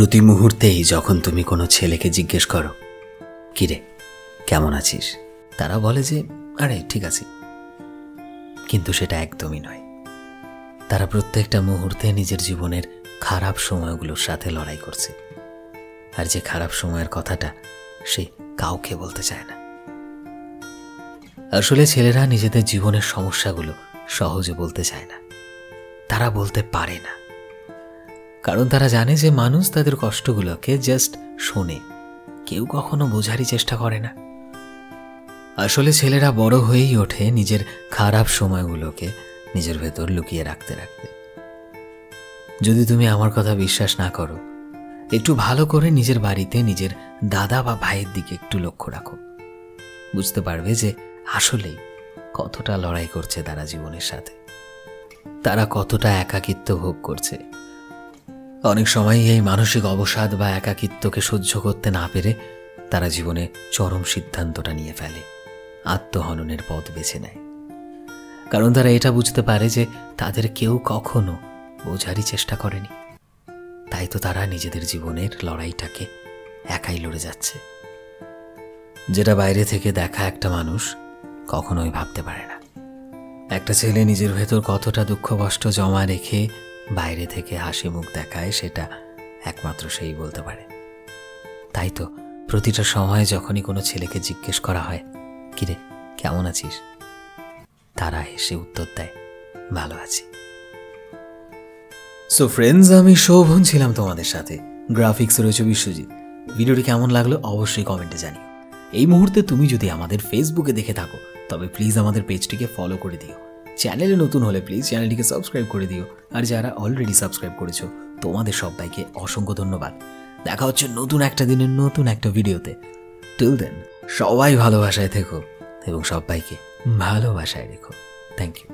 প্রতি মুহূর্তেই যখন তুমি কোনো ছেলেকে জিজ্ঞেস করো, কিরে কেমন আছিস, তারা বলে যে আরে ঠিক আছে, কিন্তু সেটা একদমই নয়। তারা প্রত্যেকটা মুহূর্তে নিজের জীবনের খারাপ সময়গুলোর সাথে লড়াই করছে, আর যে খারাপ সময়ের কথাটা সে কাউকে বলতে চায় না। আসলে ছেলেরা নিজেদের জীবনের সমস্যাগুলো সহজে বলতে চায় না, তারা বলতে পারে না, কারণ তারা জানে যে মানুষ তাদের কষ্টগুলোকে জাস্ট শোনে, কেউ কখনো বোঝারই চেষ্টা করে না। আসলে ছেলেরা বড় হয়েই ওঠে নিজের খারাপ সময়গুলোকে নিজের ভেতর লুকিয়ে রাখতে রাখতে। যদি তুমি আমার কথা বিশ্বাস না করো, একটু ভালো করে নিজের বাড়িতে নিজের দাদা বা ভাইয়ের দিকে একটু লক্ষ্য রাখো, বুঝতে পারবে যে আসলেই কতটা লড়াই করছে তারা জীবনের সাথে, তারা কতটা একাকিত্ব ভোগ করছে। অনেক সময় এই মানসিক অবসাদ বা একাকিত্বকে সহ্য করতে না পেরে তারা জীবনে চরম সিদ্ধান্তটা নিয়ে ফেলে, আত্মহননের পথ বেছে নেয়। কারণ তারা এটা বুঝতে পারে যে তাদের কেউ কখনো বোঝারই চেষ্টা করেনি, তাই তো তারা নিজেদের জীবনের লড়াইটাকে একাই লড়ে যাচ্ছে, যেটা বাইরে থেকে দেখা একটা মানুষ কখনোই ভাবতে পারে না। একটা ছেলে নিজের ভেতর কতটা দুঃখ কষ্ট জমা রেখে বাইরে থেকে হাসি মুখ দেখায়, সেটা একমাত্র সেই বলতে পারে। তাই তো প্রতিটা সময় যখনই কোনো ছেলেকে জিজ্ঞেস করা হয়, কিরে কেমন আছিস, তারা হেসে উত্তর দেয়, ভালো আছি। সো ফ্রেন্ডস, আমি শোভন ছিলাম তোমাদের সাথে, গ্রাফিক্স রয়েছে বিশ্বজিৎ। ভিডিওটি কেমন লাগলো অবশ্যই কমেন্টে জানিও। এই মুহূর্তে তুমি যদি আমাদের ফেসবুকে দেখে থাকো তবে প্লিজ আমাদের পেজটিকে ফলো করে দিও। চ্যানেলে নতুন হলে প্লিজ চ্যানেলটিকে সাবস্ক্রাইব করে দিও, আর যারা অলরেডি সাবস্ক্রাইব করেছো তোমাদের সবাইকে অসংখ্য ধন্যবাদ। দেখা হচ্ছে নতুন একটা দিনের নতুন একটা ভিডিওতে। টিল দেন সবাই ভালোবাসায় থেকো এবং সবাইকে ভালোবাসায় রেখো। Thank you.